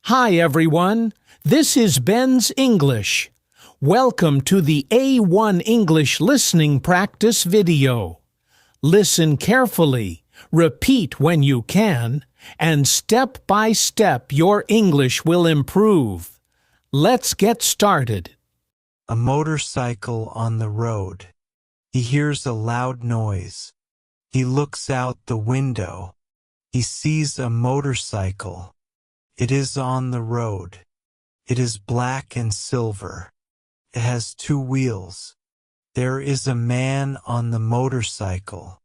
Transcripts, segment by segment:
Hi everyone, this is Ben's English. Welcome to the A1 English listening practice video. Listen carefully, repeat when you can, and step by step your English will improve. Let's get started. A motorcycle on the road. He hears a loud noise. He looks out the window. He sees a motorcycle. It is on the road. It is black and silver. It has two wheels. There is a man on the motorcycle.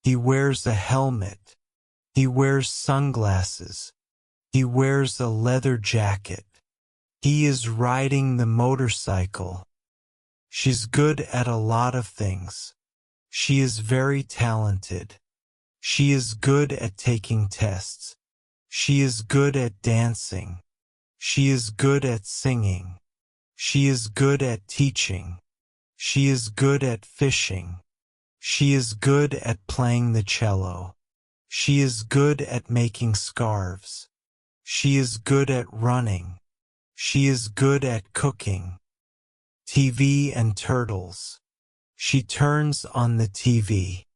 He wears a helmet. He wears sunglasses. He wears a leather jacket. He is riding the motorcycle. She's good at a lot of things. She is very talented. She is good at taking tests. She is good at dancing. She is good at singing. She is good at teaching. She is good at fishing. She is good at playing the cello. She is good at making scarves. She is good at running. She is good at cooking. TV and turtles. She turns on the TV.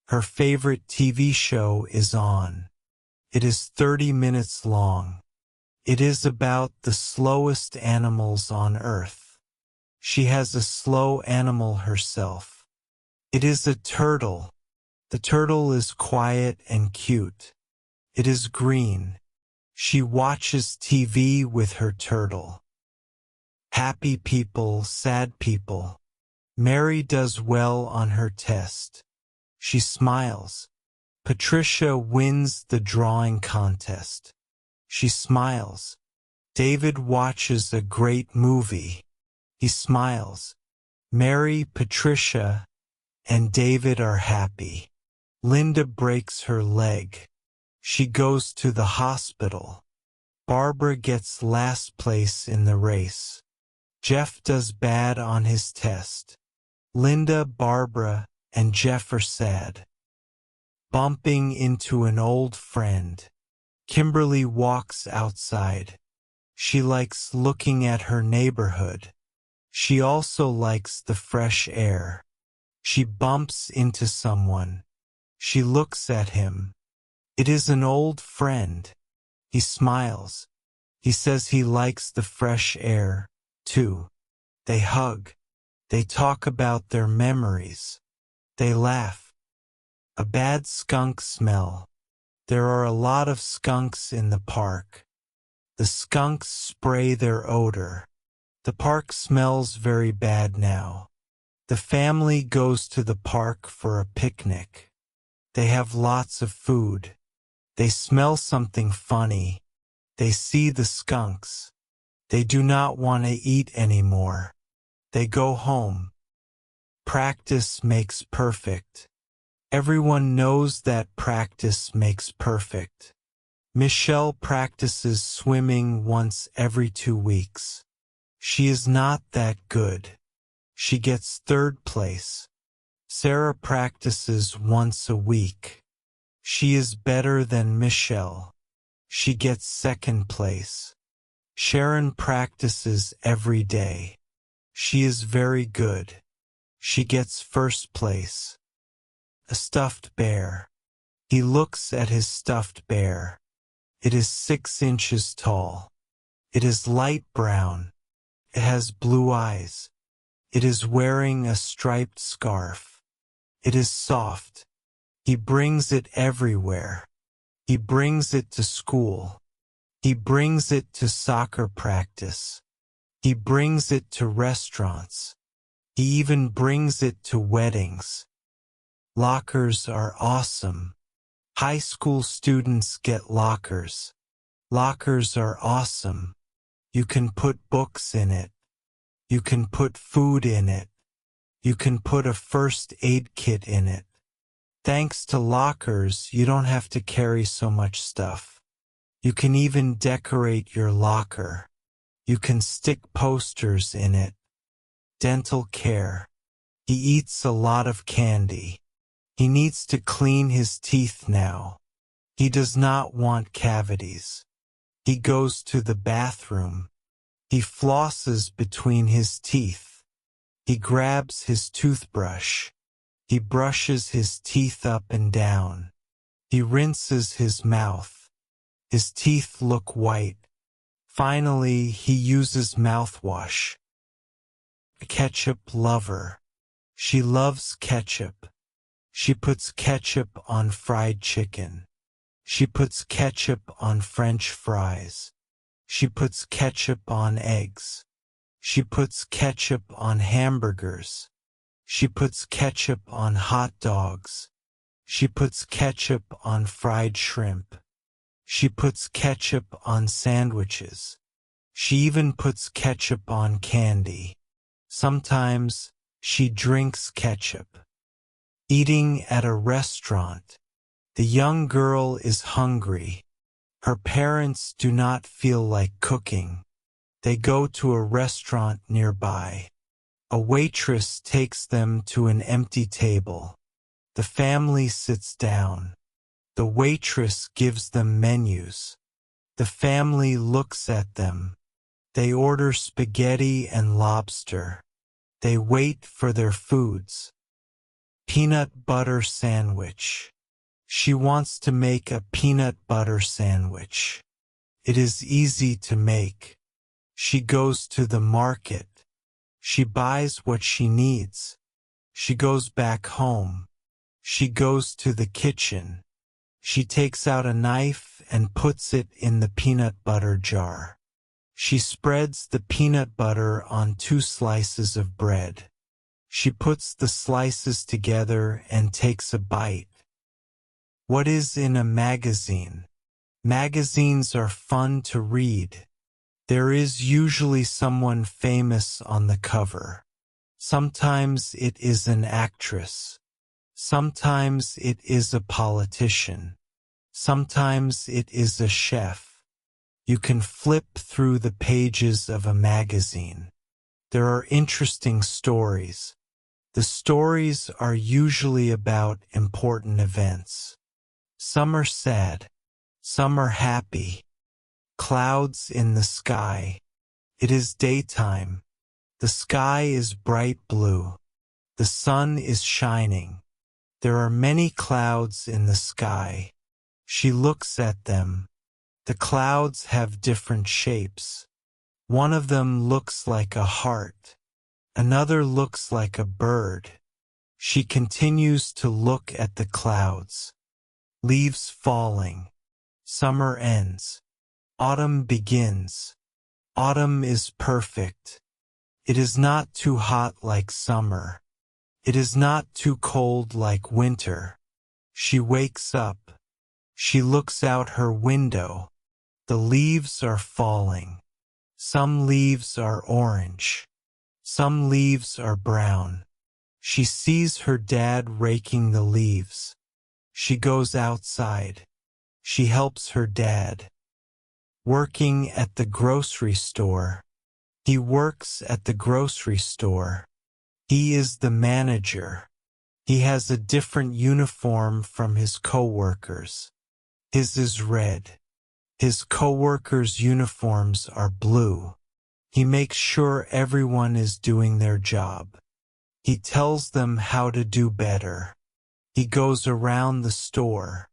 Her favorite TV show is on. It is 30 minutes long. It is about the slowest animals on Earth. She has a slow animal herself. It is a turtle. The turtle is quiet and cute. It is green. She watches TV with her turtle. Happy people, sad people. Mary does well on her test. She smiles. Patricia wins the drawing contest. She smiles. David watches a great movie. He smiles. Mary, Patricia, and David are happy. Linda breaks her leg. She goes to the hospital. Barbara gets last place in the race. Jeff does bad on his test. Linda, Barbara, and Jeff are sad. Bumping into an old friend. Kimberly walks outside. She likes looking at her neighborhood. She also likes the fresh air. She bumps into someone. She looks at him. It is an old friend. He smiles. He says he likes the fresh air, too. They hug. They talk about their memories. They laugh. A bad skunk smell. There are a lot of skunks in the park. The skunks spray their odor. The park smells very bad now. The family goes to the park for a picnic. They have lots of food. They smell something funny. They see the skunks. They do not want to eat anymore. They go home. Practice makes perfect. Everyone knows that practice makes perfect. Michelle practices swimming once every 2 weeks. She is not that good. She gets 3rd place. Sarah practices once a week. She is better than Michelle. She gets 2nd place. Sharon practices every day. She is very good. She gets 1st place. A stuffed bear. He looks at his stuffed bear. It is 6 inches tall. It is light brown. It has blue eyes. It is wearing a striped scarf. It is soft. He brings it everywhere. He brings it to school. He brings it to soccer practice. He brings it to restaurants. He even brings it to weddings. Lockers are awesome. High school students get lockers. Lockers are awesome. You can put books in it. You can put food in it. You can put a first aid kit in it. Thanks to lockers, you don't have to carry so much stuff. You can even decorate your locker. You can stick posters in it. Dental care. He eats a lot of candy. He needs to clean his teeth now. He does not want cavities. He goes to the bathroom. He flosses between his teeth. He grabs his toothbrush. He brushes his teeth up and down. He rinses his mouth. His teeth look white. Finally, he uses mouthwash. A ketchup lover. She loves ketchup. She puts ketchup on fried chicken. She puts ketchup on French fries. She puts ketchup on eggs. She puts ketchup on hamburgers. She puts ketchup on hot dogs. She puts ketchup on fried shrimp. She puts ketchup on sandwiches. She even puts ketchup on candy. Sometimes she drinks ketchup. Eating at a restaurant. The young girl is hungry. Her parents do not feel like cooking. They go to a restaurant nearby. A waitress takes them to an empty table. The family sits down. The waitress gives them menus. The family looks at them. They order spaghetti and lobster. They wait for their foods. Peanut butter sandwich. She wants to make a peanut butter sandwich. It is easy to make. She goes to the market. She buys what she needs. She goes back home. She goes to the kitchen. She takes out a knife and puts it in the peanut butter jar. She spreads the peanut butter on 2 slices of bread. She puts the slices together and takes a bite. What is in a magazine? Magazines are fun to read. There is usually someone famous on the cover. Sometimes it is an actress. Sometimes it is a politician. Sometimes it is a chef. You can flip through the pages of a magazine. There are interesting stories. The stories are usually about important events. Some are sad. Some are happy. Clouds in the sky. It is daytime. The sky is bright blue. The sun is shining. There are many clouds in the sky. She looks at them. The clouds have different shapes. One of them looks like a heart. Another looks like a bird. She continues to look at the clouds. Leaves falling. Summer ends. Autumn begins. Autumn is perfect. It is not too hot like summer. It is not too cold like winter. She wakes up. She looks out her window. The leaves are falling. Some leaves are orange. Some leaves are brown. She sees her dad raking the leaves. She goes outside. She helps her dad. Working at the grocery store. He works at the grocery store. He is the manager. He has a different uniform from his co-workers. His is red. His co-workers' uniforms are blue. He makes sure everyone is doing their job. He tells them how to do better. He goes around the store.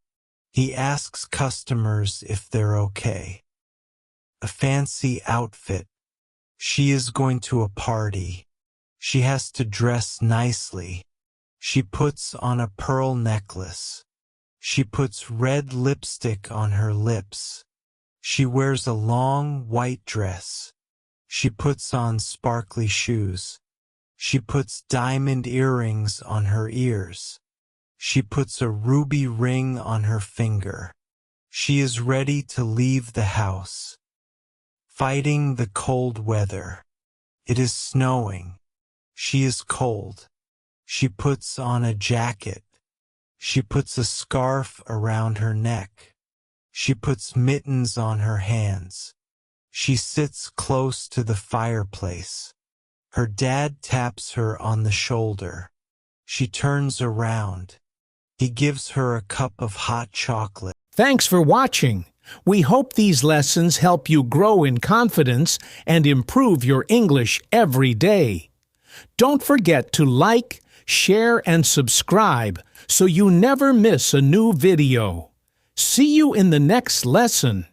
He asks customers if they're okay. A fancy outfit. She is going to a party. She has to dress nicely. She puts on a pearl necklace. She puts red lipstick on her lips. She wears a long white dress. She puts on sparkly shoes. She puts diamond earrings on her ears. She puts a ruby ring on her finger. She is ready to leave the house. Fighting the cold weather. It is snowing. She is cold. She puts on a jacket. She puts a scarf around her neck. She puts mittens on her hands. She sits close to the fireplace. Her dad taps her on the shoulder. She turns around. He gives her a cup of hot chocolate. Thanks for watching. We hope these lessons help you grow in confidence and improve your English every day. Don't forget to like, share, and subscribe so you never miss a new video. See you in the next lesson.